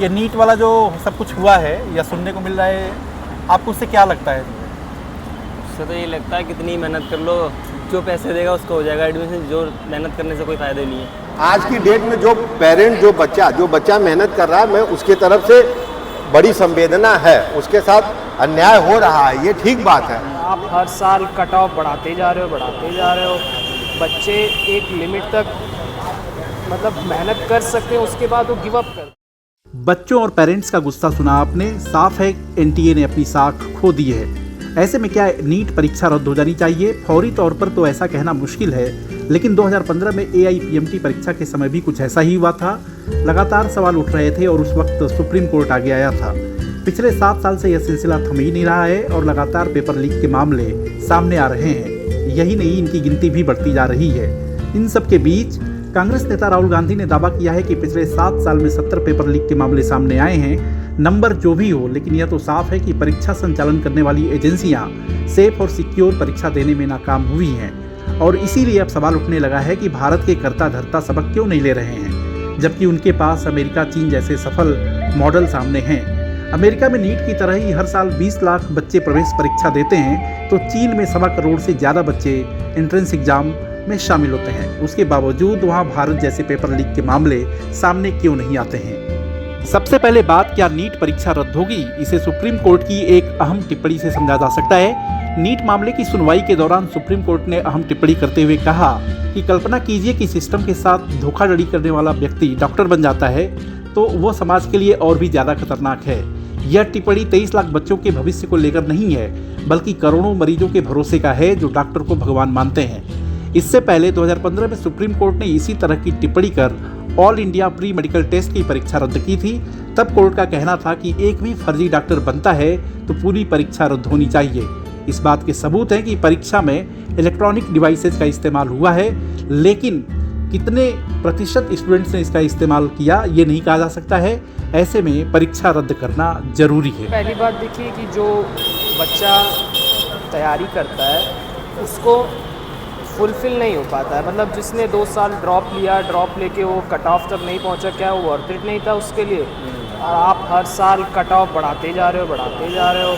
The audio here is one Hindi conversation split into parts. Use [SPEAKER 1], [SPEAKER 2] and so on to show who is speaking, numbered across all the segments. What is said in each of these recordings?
[SPEAKER 1] ये नीट वाला जो सब कुछ हुआ है या सुनने को मिल रहा है, आपको उससे क्या लगता है?
[SPEAKER 2] उससे तो ये लगता है कितनी मेहनत कर लो, जो पैसे देगा उसको हो जाएगा एडमिशन, जो मेहनत करने से कोई फ़ायदा नहीं है।
[SPEAKER 3] आज की डेट में जो पेरेंट जो बच्चा मेहनत कर रहा है, मैं उसके तरफ से बड़ी संवेदना है, उसके साथ अन्याय हो रहा है, ये ठीक बात है।
[SPEAKER 4] आप हर साल कट ऑफ बढ़ाते जा रहे हो, बच्चे एक लिमिट तक मतलब मेहनत कर सकते हैं, उसके बाद वो गिव अप कर।
[SPEAKER 1] बच्चों और पेरेंट्स का गुस्सा सुना आपने, साफ है एनटीए ने अपनी साख खो दी है। ऐसे में क्या नीट परीक्षा रद्द हो जानी चाहिए? फौरी तौर पर तो ऐसा कहना मुश्किल है, लेकिन 2015 में AIPMT परीक्षा के समय भी कुछ ऐसा ही हुआ था। लगातार सवाल उठ रहे थे और उस वक्त सुप्रीम कोर्ट आगे आया था। पिछले 7 साल से यह सिलसिला थम ही नहीं रहा है और लगातार पेपर लीक के मामले सामने आ रहे हैं। यही नहीं, इनकी गिनती भी बढ़ती जा रही है। इन सब के बीच कांग्रेस नेता राहुल गांधी ने दावा किया है कि पिछले 7 साल में 70 पेपर लीक के मामले सामने आए हैं। नंबर जो भी हो, लेकिन यह तो साफ है कि परीक्षा संचालन करने वाली एजेंसियां सेफ और सिक्योर परीक्षा देने में नाकाम हुई हैं और इसीलिए अब सवाल उठने लगा है कि भारत के कर्ता धर्ता सबक क्यों नहीं ले रहे हैं, जबकि उनके पास अमेरिका, चीन जैसे सफल मॉडल सामने हैं। अमेरिका में नीट की तरह ही हर साल 20 लाख बच्चे प्रवेश परीक्षा देते हैं, तो चीन में 1.25 करोड़ से ज़्यादा बच्चे एंट्रेंस एग्जाम में शामिल होते हैं। उसके बावजूद वहाँ भारत जैसे पेपर लीक के मामले सामने क्यों नहीं आते हैं? सबसे पहले बात, क्या नीट परीक्षा रद्द होगी? इसे सुप्रीम कोर्ट की एक अहम टिप्पणी से समझा जा सकता है। नीट मामले की सुनवाई के दौरान सुप्रीम कोर्ट ने अहम टिप्पणी करते हुए कहा कि कल्पना कीजिए कि सिस्टम के साथ धोखाधड़ी करने वाला व्यक्ति डॉक्टर बन जाता है, तो वो समाज के लिए और भी ज़्यादा खतरनाक है। यह टिप्पणी 23 लाख बच्चों के भविष्य को लेकर नहीं है, बल्कि करोड़ों मरीजों के भरोसे का है जो डॉक्टर को भगवान मानते हैं। इससे पहले 2015 में सुप्रीम कोर्ट ने इसी तरह की टिप्पणी कर all India pre medical test की परीक्षा रद्द की थी। तब कोर्ट का कहना था कि एक भी फर्जी डॉक्टर बनता है तो पूरी परीक्षा रद्द होनी चाहिए। इस बात के सबूत हैं कि परीक्षा में इलेक्ट्रॉनिक डिवाइसेस का इस्तेमाल हुआ है, लेकिन कितने प्रतिशत स्टूडेंट्स ने इसका इस्तेमाल किया ये नहीं कहा जा सकता है। ऐसे में परीक्षा रद्द करना जरूरी है।
[SPEAKER 4] पहली बात देखिए कि जो बच्चा तैयारी करता है उसको फुलफिल नहीं हो पाता है, मतलब जिसने 2 साल ड्रॉप लेके वो कट ऑफ तक नहीं पहुंचा, क्या वो वर्थ इट नहीं था उसके लिए? और आप हर साल कट ऑफ बढ़ाते जा रहे हो,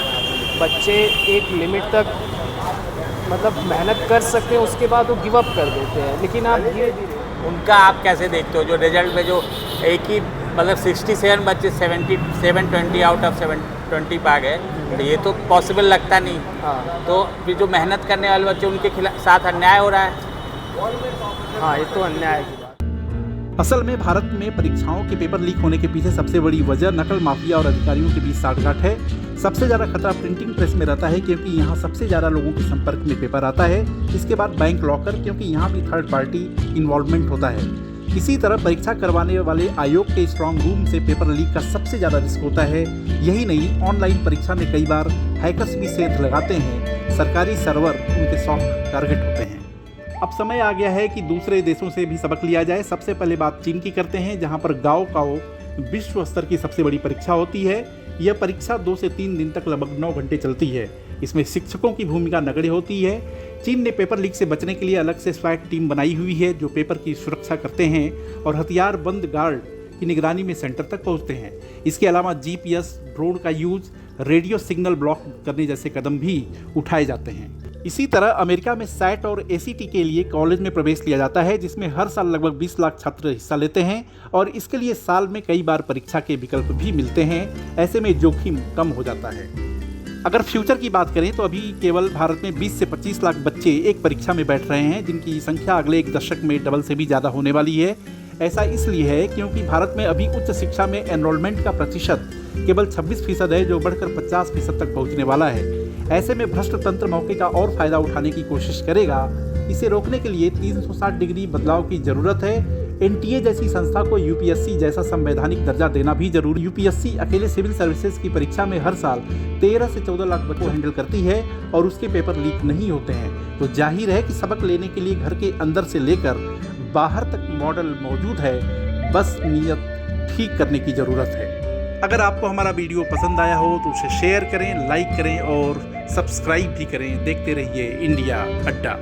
[SPEAKER 4] बच्चे एक लिमिट तक मतलब मेहनत कर सकते हैं, उसके बाद वो गिव अप कर देते हैं। लेकिन आप धीरे-धीरे
[SPEAKER 5] उनका आप कैसे देखते हो जो रिजल्ट में जो एक ही मतलब 67 बच्चे 720 आउट ऑफ 720 पा गए, तो ये तो पॉसिबल लगता नहीं।
[SPEAKER 4] हाँ,
[SPEAKER 5] तो फिर जो मेहनत करने वाले बच्चे उनके साथ अन्याय हो रहा है।
[SPEAKER 4] हाँ, ये तो अन्याय की बात।
[SPEAKER 1] असल में भारत में परीक्षाओं के पेपर लीक होने के पीछे सबसे बड़ी वजह नकल माफिया और अधिकारियों के बीच साठगांठ है। सबसे ज़्यादा खतरा प्रिंटिंग प्रेस में रहता है, क्योंकि यहाँ सबसे ज़्यादा लोगों के संपर्क में पेपर आता है। इसके बाद बैंक लॉकर, क्योंकि यहाँ भी थर्ड पार्टी इन्वॉल्वमेंट होता है। इसी तरह परीक्षा करवाने वाले आयोग के स्ट्रांग रूम से पेपर लीक का सबसे ज़्यादा रिस्क होता है। यही नहीं, ऑनलाइन परीक्षा में कई बार हैकर्स भी सेंध लगाते हैं। सरकारी सर्वर उनके सॉफ्ट टारगेट होते हैं। अब समय आ गया है कि दूसरे देशों से भी सबक लिया जाए। सबसे पहले बात चीन की करते हैं, जहां पर गाओकाओ विश्व स्तर की सबसे बड़ी परीक्षा होती है। यह परीक्षा 2 से 3 दिन तक लगभग 9 घंटे चलती है। इसमें शिक्षकों की भूमिका नगण्य होती है। चीन ने पेपर लीक से बचने के लिए अलग से स्वैट टीम बनाई हुई है, जो पेपर की सुरक्षा करते हैं और हथियार बंद गार्ड की निगरानी में सेंटर तक पहुंचते हैं। इसके अलावा GPS, ड्रोन का यूज, रेडियो सिग्नल ब्लॉक करने जैसे कदम भी उठाए जाते हैं। इसी तरह अमेरिका में सैट और ACT के लिए कॉलेज में प्रवेश लिया जाता है, जिसमें हर साल लगभग 20 लाख छात्र हिस्सा लेते हैं और इसके लिए साल में कई बार परीक्षा के विकल्प भी मिलते हैं। ऐसे में जोखिम कम हो जाता है। अगर फ्यूचर की बात करें तो अभी केवल भारत में 20 से 25 लाख बच्चे एक परीक्षा में बैठ रहे हैं, जिनकी संख्या अगले 1 दशक में डबल से भी ज़्यादा होने वाली है। ऐसा इसलिए है क्योंकि भारत में अभी उच्च शिक्षा में एनरोलमेंट का प्रतिशत केवल 26% है, जो बढ़कर 50% तक पहुंचने वाला है। ऐसे में भ्रष्ट तंत्र मौके का और फायदा उठाने की कोशिश करेगा। इसे रोकने के लिए 360 डिग्री बदलाव की जरूरत है। एनटीए जैसी संस्था को यूपीएससी जैसा संवैधानिक दर्जा देना भी जरूरी। यूपीएससी अकेले सिविल सर्विसेज की परीक्षा में हर साल 13 से 14 लाख बच्चों को हैंडल करती है और उसके पेपर लीक नहीं होते हैं। तो जाहिर है कि सबक लेने के लिए घर के अंदर से लेकर बाहर तक मॉडल मौजूद है, बस नीयत ठीक करने की ज़रूरत है। अगर आपको हमारा वीडियो पसंद आया हो तो उसे शेयर करें, लाइक करें और सब्सक्राइब भी करें। देखते रहिए इंडिया अड्डा।